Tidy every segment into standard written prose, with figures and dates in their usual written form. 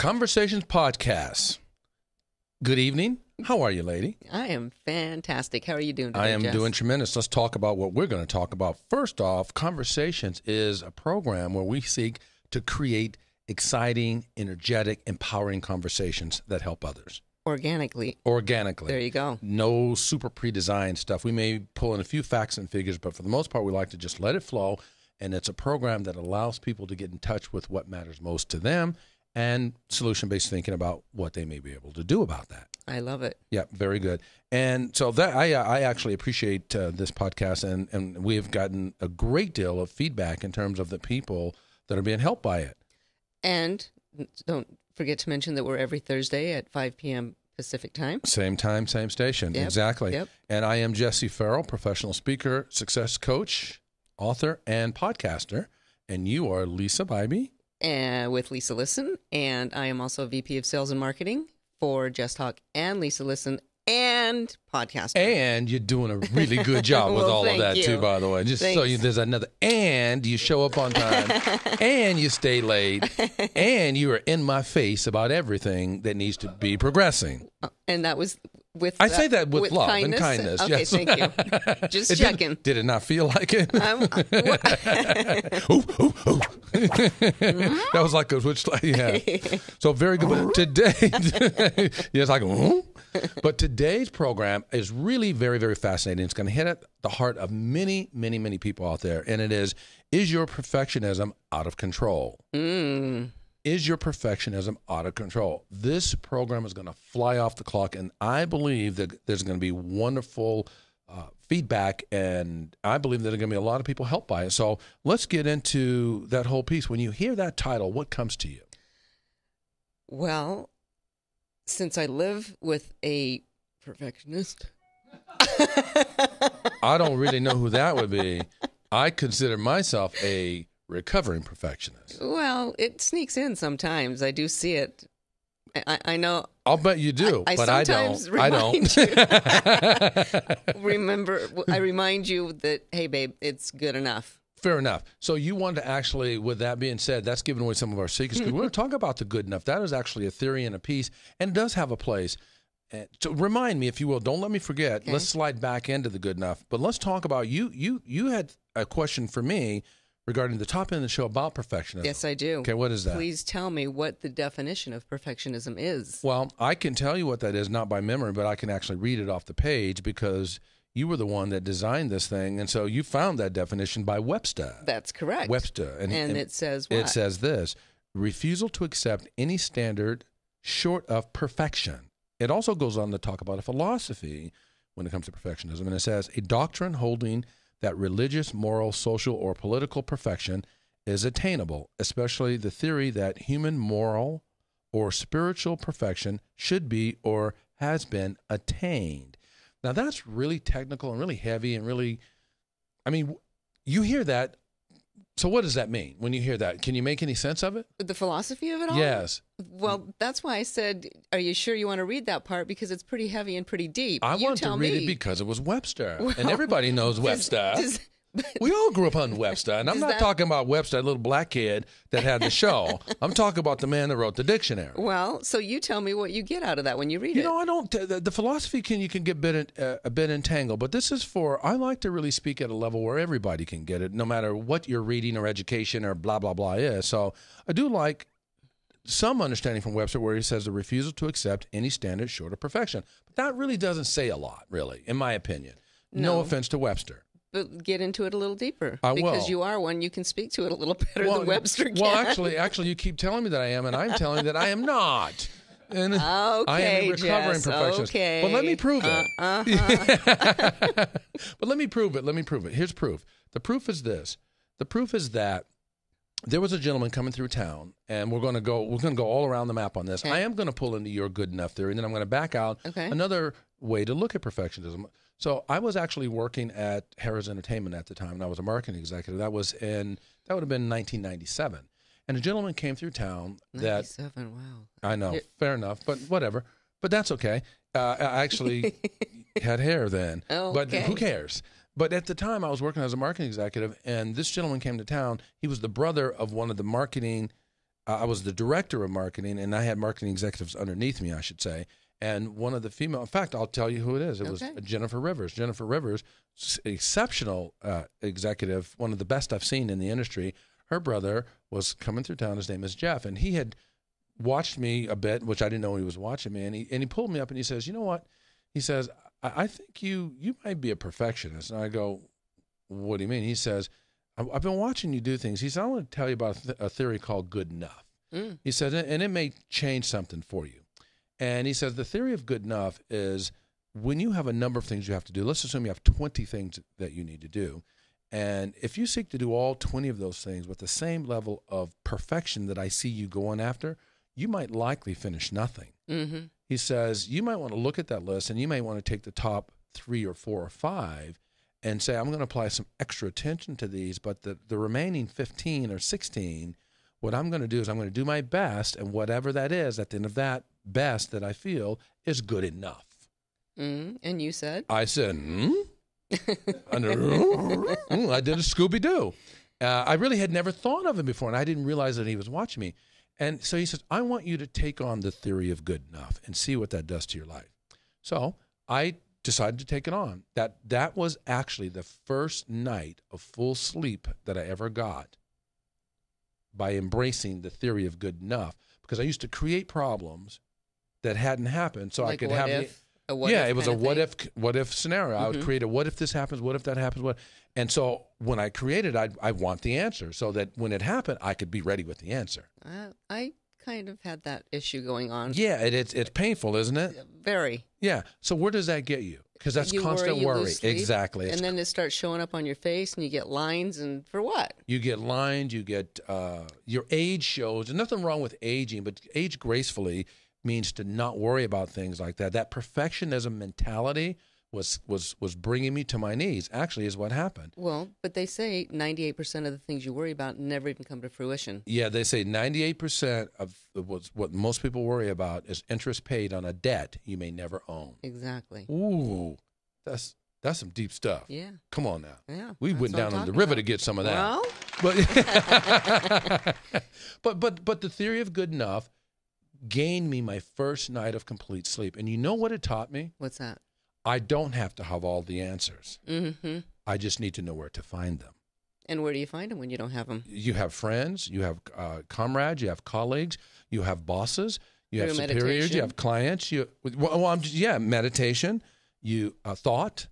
Conversations Podcast. Good evening. How are you, lady? I am fantastic. How are you doing today, I am Jess? doing tremendous. Let's talk about what we're going to talk about. First off, Conversations is a program where we seek to create exciting, energetic, empowering conversations that help others. Organically. Organically. There you go. No super pre-designed stuff. We may pull in a few facts and figures, but for the most part, we like to just let it flow. And it's a program that allows people to get in touch with what matters most to them and solution-based thinking about what they may be able to do about that. I love it. Yeah, very good. And so that I actually appreciate this podcast, and we have gotten a great deal of feedback in terms of the people that are being helped by it. And don't forget to mention that we're every Thursday at 5 p.m. Pacific time. Same time, same station. Yep, Exactly. yep. And I am Jesse Farrell, professional speaker, success coach, author, and podcaster. And you are Lisa Bybee. And with Lisa Listen. And I am also VP of Sales and Marketing for Just Talk and Lisa Listen and podcaster. And you're doing a really good job with Well, all of thank that, you. too, by the way. Just so Thanks. there's another, and you show up on time, and you stay late, and you are in my face about everything that needs to be progressing. And that was with I say that with love and kindness. Okay, Yes. thank you. Just It checking. Did it not feel like it? Ooh, That was like a which, yeah. So very good. But today, yeah, it's like, but today's program is really very, very fascinating. It's going to hit at the heart of many, many, many people out there, and it is your perfectionism out of control? Is your perfectionism out of control? This program is going to fly off the clock, and I believe that there's going to be wonderful feedback, and I believe that there are going to be a lot of people helped by it. So let's get into that whole piece. When you hear that title, what comes to you? Well, since I live with a perfectionist, I don't really know who that would be. I consider myself a recovering perfectionist. well, it sneaks in sometimes. I do see it. I know. I'll bet you do, I but I sometimes don't. I don't. I remind you that, hey, babe, it's good enough. Fair enough. So you want to actually, with that being said, that's giving away some of our secrets. 'Cause we're going to talk about the good enough. That is actually a theory and a piece, and it does have a place. So remind me, if you will, don't let me forget. Okay. Let's slide back into the good enough. But let's talk about you. You had a question for me regarding the top end of the show about perfectionism. Yes, I do. Okay, what is that? Please tell me what the definition of perfectionism is. Well, I can tell you what that is, not by memory, but I can actually read it off the page because you were the one that designed this thing. And so you found that definition by Webster. That's correct. Webster. And it says what? It says this: refusal to accept any standard short of perfection. It also goes on to talk about a philosophy when it comes to perfectionism. And it says a doctrine holding that religious, moral, social, or political perfection is attainable, especially the theory that human moral or spiritual perfection should be or has been attained. Now, that's really technical and really heavy and really, I mean, you hear that. So what does that mean when you hear that? Can you make any sense of it? The philosophy of it all? Yes. Well, that's why I said, are you sure you want to read that part? Because it's pretty heavy and pretty deep. I You want to tell read me. it because it was Webster. Well, and everybody knows Webster. We all grew up on Webster. And I'm Does not that- talking about Webster, that little black kid that had the show. I'm talking about the man that wrote the dictionary. Well, so you tell me what you get out of that when you read You it. know, I don't. The philosophy you can get a bit entangled, but this is for. I like to really speak at a level where everybody can get it, no matter what your reading or education or blah blah blah is. So I do like some understanding from Webster where he says the refusal to accept any standard short of perfection. But that really doesn't say a lot, really, in my opinion. No No. offense to Webster. But get into it a little deeper. I because will. you are one, you can speak to it a little better than Webster can. Well, actually, you keep telling me that I am, and I'm telling you that I am not. And I am Okay, a recovering Jess, perfectionist. okay. But let me prove it. But let me prove it. Here's proof. The proof is this. The proof is that there was a gentleman coming through town, and we're going to go all around the map on this. Okay. I am going to pull into your good enough theory, and then I'm going to back out Okay. another way to look at perfectionism. So I was actually working at Harrah's Entertainment at the time, and I was a marketing executive. That would have been 1997. And a gentleman came through town that 97, wow. I know, fair enough, but whatever. But that's okay. I actually had hair then, Oh, but okay. who cares? But at the time, I was working as a marketing executive, and this gentleman came to town. He was the brother of one of the marketing I was the director of marketing, and I had marketing executives underneath me, I should say. And one of the female, in fact, I'll tell you who it is. It was Jennifer Rivers. Jennifer Rivers, exceptional executive, one of the best I've seen in the industry. Her brother was coming through town. His name is Jeff, and he had watched me a bit, which I didn't know he was watching me. And he pulled me up and he says, "You know what?" He says, I think you might be a perfectionist. And I go, "What do you mean?" He says, "I've been watching you do things." He said, "I want to tell you about a theory called good enough." He said, "And it may change something for you." And he says, the theory of good enough is when you have a number of things you have to do, let's assume you have 20 things that you need to do. And if you seek to do all 20 of those things with the same level of perfection that I see you going after, you might likely finish nothing. Mm-hmm. He says, you might want to look at that list and you may want to take the top 3 or 4 or 5 and say, I'm going to apply some extra attention to these, but the remaining 15 or 16, what I'm going to do is I'm going to do my best, and whatever that is at the end of that best that I feel is good enough. And you said? I said, I did a Scooby-Doo. I really had never thought of him before, and I didn't realize that he was watching me. And so he says, I want you to take on the theory of good enough and see what that does to your life. So I decided to take it on. That was actually the first night of full sleep that I ever got by embracing the theory of good enough, because I used to create problems that hadn't happened, so like I could what have if, it was a what if scenario. I would create a what if this happens, what if that happens, what. And so when I created, I want the answer so that when it happened, I could be ready with the answer. I kind of had that issue going on. Yeah, it's painful, isn't it? Very. Yeah. So where does that get you? Because that's constant worry. Exactly. And then it starts showing up on your face, and you get lines, and for what? You get lines, you get your age shows. There's nothing wrong with aging, but age gracefully means to not worry about things like that. That perfectionism mentality was bringing me to my knees, actually, is what happened. Well, but they say 98% of the things you worry about never even come to fruition. Yeah, they say 98% of what most people worry about is interest paid on a debt you may never own. Exactly. Ooh, that's some deep stuff. Yeah. Come on now. Yeah. We went down on the river to get some of that. Well? But the theory of good enough gained me my first night of complete sleep. And you know what it taught me? What's that? I don't have to have all the answers. Mm-hmm. I just need to know where to find them. And where do you find them when you don't have them? You have friends, you have comrades, you have colleagues, you have bosses, you have superiors, meditation. You have clients. Meditation, thought,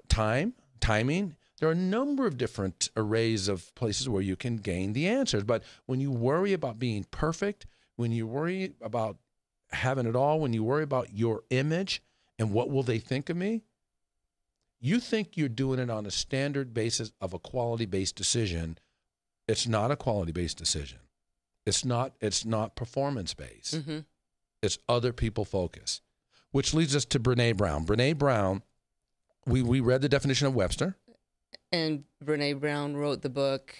timing. There are a number of different arrays of places where you can gain the answers. But when you worry about being perfect, when you worry about having it all, when you worry about your image and what will they think of me, you think you're doing it on a standard basis of a quality-based decision. It's not a quality-based decision. It's not performance-based. Mm-hmm. It's other people focus, which leads us to Brene Brown. Brene Brown, we read the definition of Webster. And Brene Brown wrote the book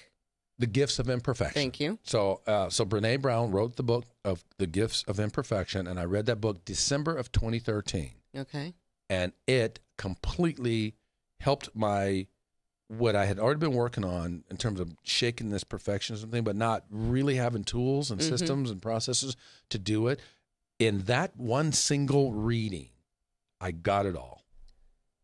The Gifts of Imperfection. Thank you. So Brene Brown wrote the book of The Gifts of Imperfection, and I read that book December of 2013. Okay. And it completely helped what I had already been working on in terms of shaking this perfectionism thing, but not really having tools and systems and processes to do it. In that one single reading, I got it all.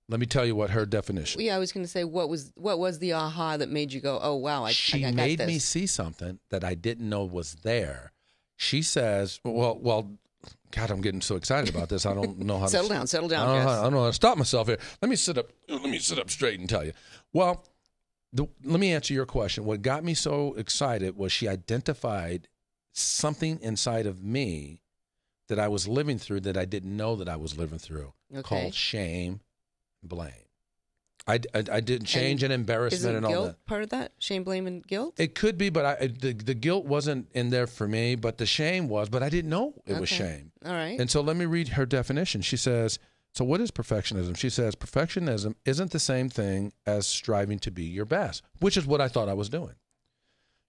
Let me tell you what her definition. Yeah, I was going to say, what was the aha that made you go, oh, wow, She got made this. me see something that I didn't know was there. She says, well, God, I'm getting so excited about this. I don't know how to settle down, Jess. I don't know how to stop myself here. Let me sit up straight and tell you. Well, let me answer your question. What got me so excited was she identified something inside of me that I was living through that I didn't know that I was living through, called shame, blame. I did change and embarrassment and all guilt that. Part of that? Shame, blame, and guilt? It could be, but the guilt wasn't in there for me, but the shame was, but I didn't know it was shame. All right. And so let me read her definition. She says, so what is perfectionism? She says, perfectionism isn't the same thing as striving to be your best, which is what I thought I was doing.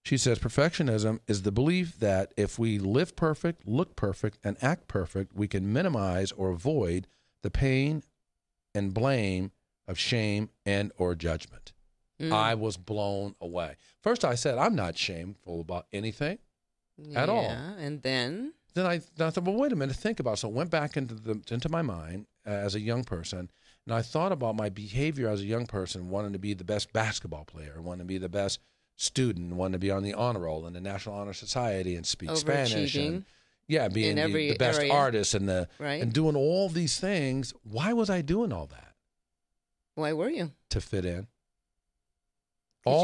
She says, perfectionism is the belief that if we live perfect, look perfect, and act perfect, we can minimize or avoid the pain and blame of shame and or judgment. I was blown away. First, I said, I'm not shameful about anything. at all. Yeah, and then Then I thought, well, wait a minute, think about it. So I went back into my mind as a young person, and I thought about my behavior as a young person, wanting to be the best basketball player, wanting to be the best student, wanting to be on the honor roll in the National Honor Society and speak Spanish. And, being the best artist and doing all these things. Why was I doing all that? Why were you? To fit in. Was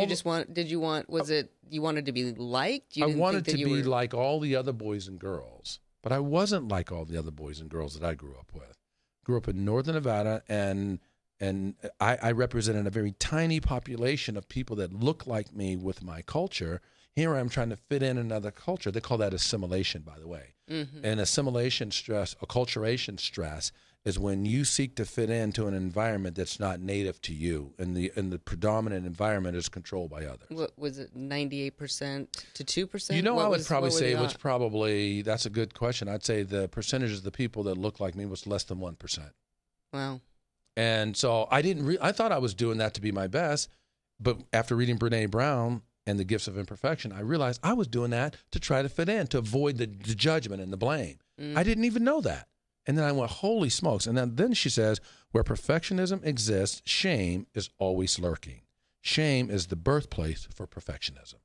it you wanted to be liked? I wanted to be like all the other boys and girls, but I wasn't like all the other boys and girls that I grew up with. Grew up in Northern Nevada, and I represented a very tiny population of people that look like me with my culture. Here I am trying to fit in another culture. They call that assimilation, by the way. Mm-hmm. And assimilation stress, acculturation stress, is when you seek to fit into an environment that's not native to you, and the predominant environment is controlled by others. What was it, 98% to 2%? I would probably say it was probably, that's a good question. I'd say the percentage of the people that looked like me was less than 1%. Wow. And so I thought I was doing that to be my best, but after reading Brené Brown and The Gifts of Imperfection, I realized I was doing that to try to fit in, to avoid the judgment and the blame. I didn't even know that. And then I went, holy smokes. And then she says, where perfectionism exists, shame is always lurking. Shame is the birthplace for perfectionism.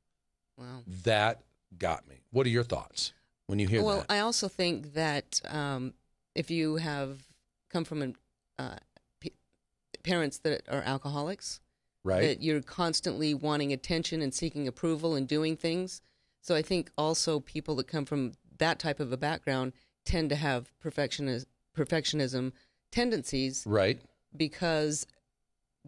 Wow. That got me. What are your thoughts when you hear that? Well, I also think that if you have come from parents that are alcoholics, right, that you're constantly wanting attention and seeking approval and doing things. So I think also people that come from that type of a background tend to have perfectionism tendencies, right? Because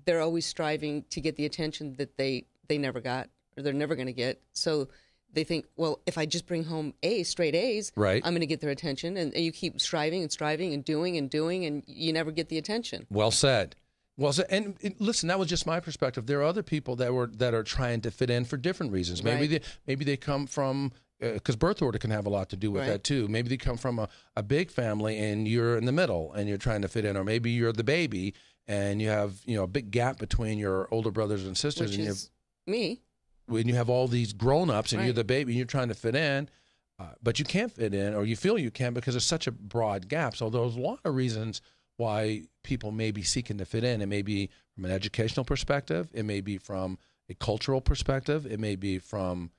they're always striving to get the attention that they never got, or they're never going to get. So they think, well, if I just bring home straight A's, right, I'm going to get their attention. And you keep striving and doing, and you never get the attention. Well said. Well, and listen, that was just my perspective. There are other people that are trying to fit in for different reasons. Maybe they come from, because birth order can have a lot to do with that too. Maybe they come from a big family and you're in the middle and you're trying to fit in, or maybe you're the baby and you have a big gap between your older brothers and sisters. Which is me. When you have all these grown-ups and you're the baby and you're trying to fit in, but you can't fit in, or you feel you can because there's such a broad gap. So there's a lot of reasons why people may be seeking to fit in. It may be from an educational perspective. It may be from a cultural perspective. It may be from,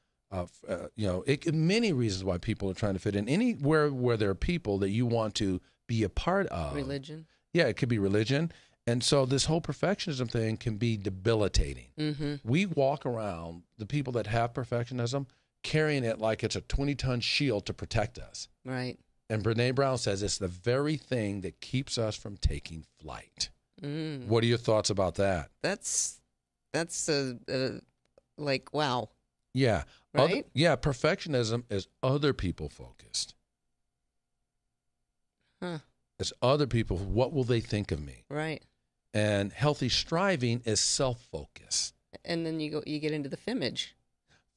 many reasons why people are trying to fit in. Anywhere where there are people that you want to be a part of. Religion. Yeah, it could be religion. And so this whole perfectionism thing can be debilitating. Mm-hmm. We walk around, the people that have perfectionism, carrying it like it's a 20-ton shield to protect us. Right. And Brené Brown says it's the very thing that keeps us from taking flight. Mm. What are your thoughts about that? That's like, wow. Yeah. Right? Perfectionism is other people focused. Huh. It's other people. What will they think of me? Right. And healthy striving is self-focus. And then you get into the femage.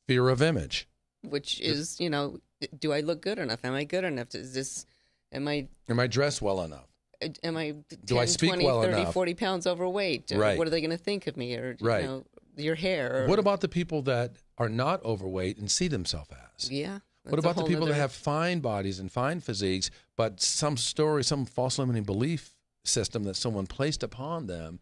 Fear of image. Which is, do I look good enough? Am I good enough? Am I dressed well enough? Am I 10, do I speak 20, well 30, enough? 40 pounds overweight? Right. What are they going to think of me? Or, your hair? Or, what about the people that are not overweight and see themselves as? Yeah. What about the people that have fine bodies and fine physiques, but some false limiting belief system that someone placed upon them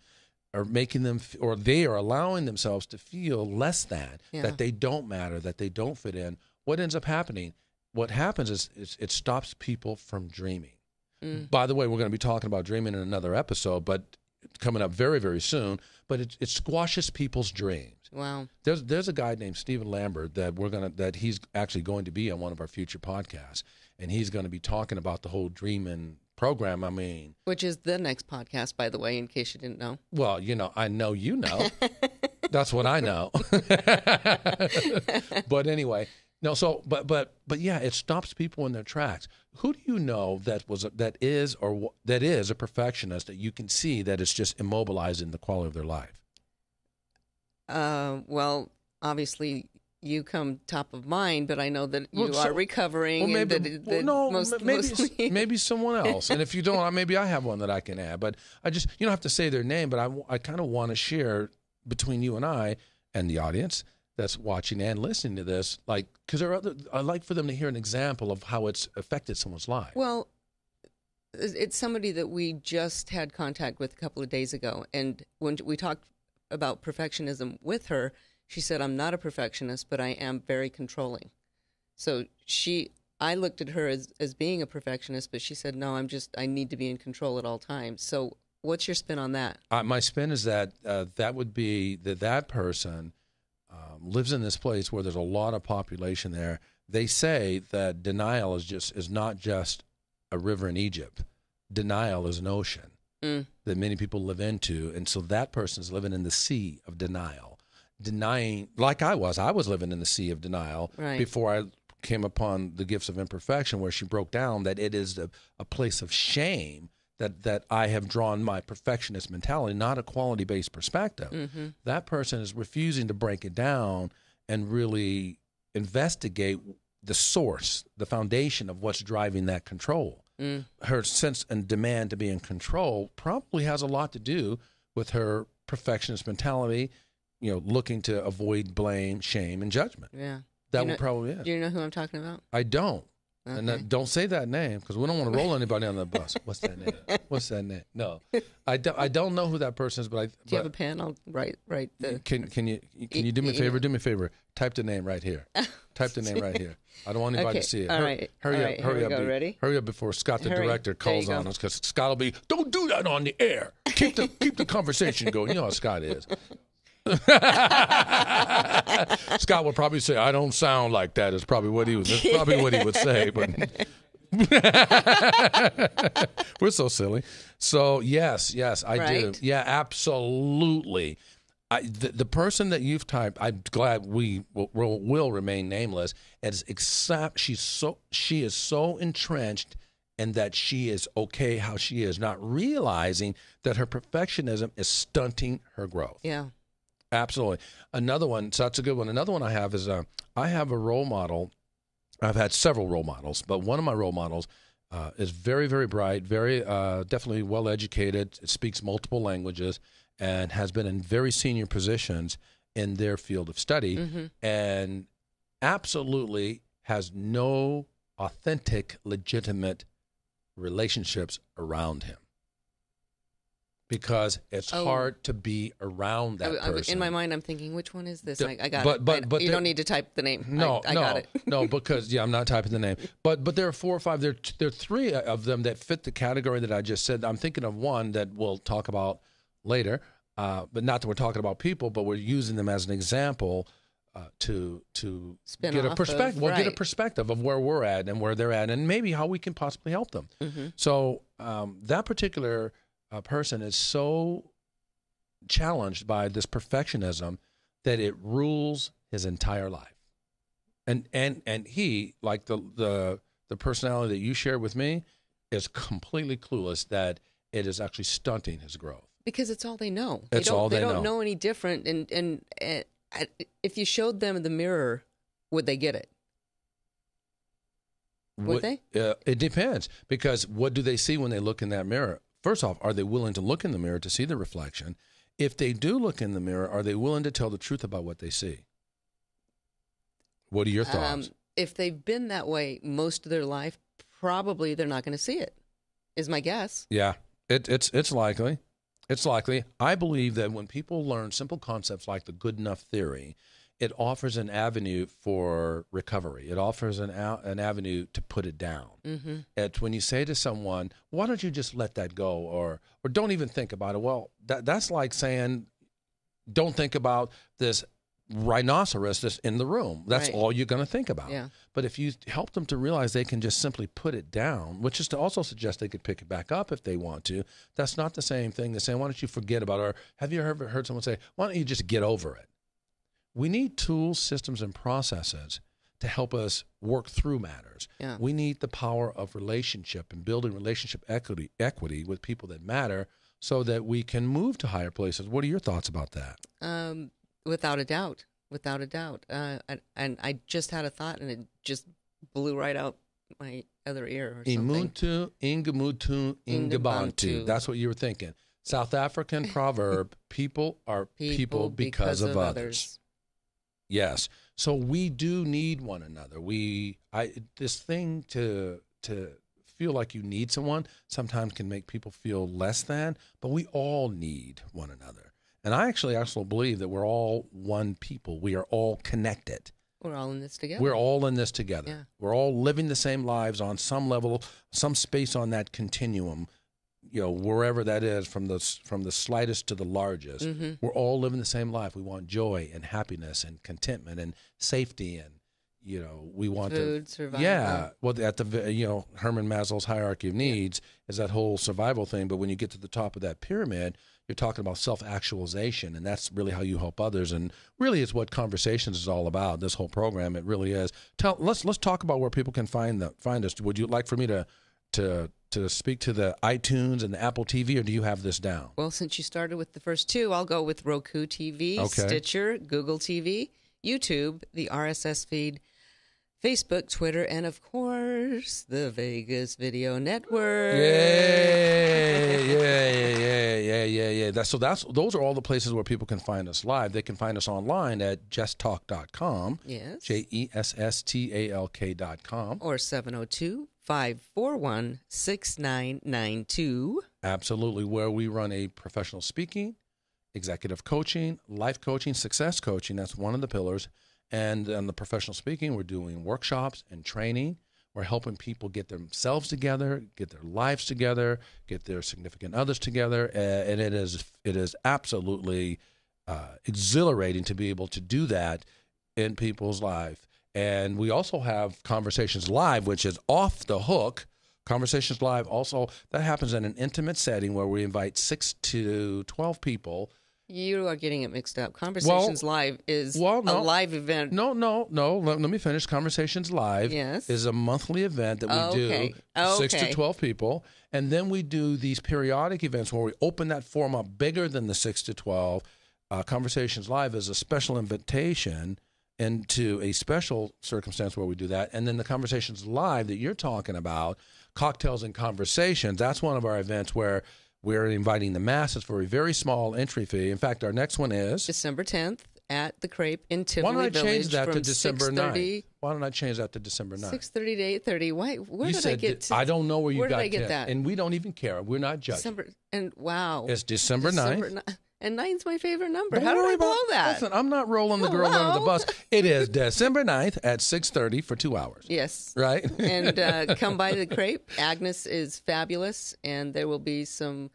are making them, or they are allowing themselves to feel less than, that they don't matter, that they don't fit in? What ends up happening? What happens is it stops people from dreaming. Mm. By the way, we're going to be talking about dreaming in another episode, but coming up very, very soon. But it squashes people's dreams. Wow. There's a guy named Stephen Lambert that he's actually going to be on one of our future podcasts, and he's going to be talking about the whole dreaming program. Which is the next podcast, by the way, in case you didn't know. Well, I know you know. That's what I know. But anyway, no. So, but yeah, it stops people in their tracks. Who do you know that is a perfectionist that you can see that it's just immobilizing the quality of their life? Well, obviously you come top of mind, but I know that you are recovering. Maybe someone else. And if you don't, maybe I have one that I can add. But I just, you don't have to say their name, but I kind of want to share between you and I and the audience that's watching and listening to this, like, because there are other, I'd like for them to hear an example of how it's affected someone's life. Well, it's somebody that we just had contact with a couple of days ago. And when we talked about perfectionism with her, she said, I'm not a perfectionist, but I am very controlling. So I looked at her as being a perfectionist, but she said, no, I need to be in control at all times. So what's your spin on that? My spin is that that would be that person lives in this place where there's a lot of population there. They say that denial is not just a river in Egypt. Denial is an ocean that many people live into. And so that person is living in the sea of denial, denying, like I was living in the sea of denial before I came upon the gifts of imperfection, where she broke down that it is a place of shame that I have drawn my perfectionist mentality, not a quality-based perspective. Mm-hmm. That person is refusing to break it down and really investigate the source, the foundation of what's driving that control. Her sense and demand to be in control probably has a lot to do with her perfectionist mentality, looking to avoid blame, shame, and judgment. Yeah. That would probably it. Do you know who I'm talking about? I don't. Okay. And don't say that name, because we don't want to roll anybody on the bus. What's that name? What's that name? No, I don't know who that person is. But do you have a pen? I'll write the. Can you do me a favor? Do me a favor. Type the name right here. Type the name right here. I don't want anybody to see it. All right. Hurry up. Ready? Hurry up before Scott, the director, calls on us, because Scott will be, don't do that on the air. Keep the conversation going. You know how Scott is. Scott would probably say, I don't sound like that. That's probably what he would say, but we're so silly. So yes, I do. Yeah, absolutely. The person that you've typed, I'm glad we will remain nameless. She is so entrenched in that she is okay how she is, not realizing that her perfectionism is stunting her growth. Yeah. Absolutely. Another one, so that's a good one. Another one I have is I have a role model. I've had several role models, but one of my role models is very, very bright, very definitely well-educated, speaks multiple languages, and has been in very senior positions in their field of study, and absolutely has no authentic, legitimate relationships around him. Because it's hard to be around that person. In my mind, I'm thinking, which one is this? I got it. But you don't need to type the name. I got it. No, because I'm not typing the name. But there are 4 or 5. There are 3 of them that fit the category that I just said. I'm thinking of one that we'll talk about later. But not that we're talking about people, but we're using them as an example to get a perspective. Get a perspective of where we're at and where they're at, and maybe how we can possibly help them. Mm-hmm. So that particular person is so challenged by this perfectionism that it rules his entire life, and he, like the personality that you shared with me, is completely clueless that it is actually stunting his growth, because it's all they know. They don't know any different, and if you showed them the mirror, would they get it? Would they? It depends, because what do they see when they look in that mirror? First off, are they willing to look in the mirror to see the reflection? If they do look in the mirror, are they willing to tell the truth about what they see? What are your thoughts? If they've been that way most of their life, probably they're not going to see it, is my guess. Yeah, it's likely. It's likely. I believe that when people learn simple concepts like the good enough theory, it offers an avenue for recovery. It offers an avenue to put it down. Mm-hmm. It's when you say to someone, why don't you just let that go, or don't even think about it? Well, that's like saying, don't think about this rhinoceros that's in the room. That's all you're going to think about. Yeah. But if you help them to realize they can just simply put it down, which is to also suggest they could pick it back up if they want to, that's not the same thing as saying, why don't you forget about it? Or have you ever heard someone say, why don't you just get over it? We need tools, systems, and processes to help us work through matters. Yeah. We need the power of relationship and building relationship equity with people that matter, so that we can move to higher places. What are your thoughts about that? Without a doubt. And I just had a thought, and it just blew right out my other ear or something. Imuntu, ingamutu, ingabantu. That's what you were thinking. South African proverb, people are people because of others. Yes. So we do need one another. This thing to feel like you need someone sometimes can make people feel less than, but we all need one another. And I actually also believe that we're all one people. We are all connected. We're all in this together. We're all in this together. Yeah. We're all living the same lives on some level, some space on that continuum, wherever that is, from the slightest to the largest. Mm-hmm. We're all living the same life. We want joy and happiness and contentment and safety, and we want food, survival. Yeah. Well, at the Herman Maslow's hierarchy of needs is that whole survival thing. But when you get to the top of that pyramid, you're talking about self-actualization, and that's really how you help others. And really, it's what Conversations is all about. This whole program, it really is. Let's talk about where people can find us. Would you like for me to speak to the iTunes and the Apple TV, or do you have this down? Well, since you started with the first two, I'll go with Roku TV, Okay. Stitcher, Google TV, YouTube, the RSS feed, Facebook, Twitter, and of course, the Vegas Video Network. Yeah. Those are all the places where people can find us live. They can find us online at jesttalk.com. Yes. JESSTALK.com. Or 702-541-6992. Absolutely, where we run a professional speaking, executive coaching, life coaching, success coaching. That's one of the pillars. And on the professional speaking, we're doing workshops and training. We're helping people get themselves together, get their lives together, get their significant others together. And it is absolutely exhilarating to be able to do that in people's life. And we also have Conversations Live, which is off the hook. Conversations Live also, that happens in an intimate setting where we invite 6 to 12 people. You are getting it mixed up. Conversations Live is a live event. No. Let me finish. Conversations Live is a monthly event that we do, 6 to 12 people. And then we do these periodic events where we open that forum up bigger than the 6 to 12. Conversations Live is a special invitation into a special circumstance where we do that. And then the Conversations Live that you're talking about, Cocktails and Conversations, that's one of our events where we're inviting the masses for a very small entry fee. In fact, our next one is December 10th at the Crepe in Tivoli Village. Why don't I change that to from December 9th? 6:30 Why don't I change that to December 9th? 6:30 to 8:30. Why? Where You did said I get to? I don't know where you where got did I get 10. that? And we don't even care. We're not judging. December, and wow. It's December 9th. And 9's my favorite number. Don't How did worry I blow about that? Listen, I'm not rolling the girl under the bus. It is December 9th at 6:30 for 2 hours. Yes. Right? And come by the Crepe. Agnes is fabulous, and there will be some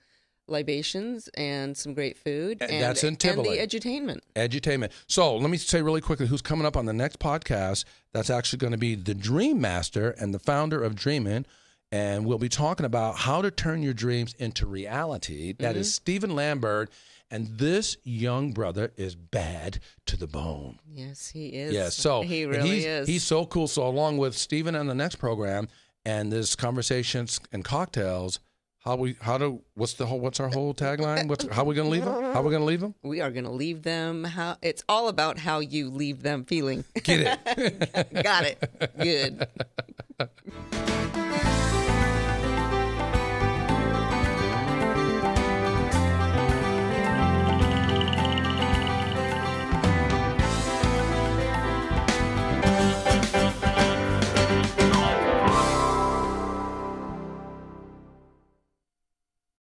libations and some great food. And that's in Tivoli. And the edutainment. Edutainment. So let me say really quickly who's coming up on the next podcast. That's actually going to be the Dream Master and the founder of Dreamin'. And we'll be talking about how to turn your dreams into reality. That is Stephen Lambert. And this young brother is bad to the bone. Yes, he is. Yes, so he really is. He's so cool. So along with Stephen on the next program and this Conversations and Cocktails, what's our whole tagline? How are we going to leave them? How are we going to leave them? We are going to leave them. It's all about how you leave them feeling. Get it. Got it. Good.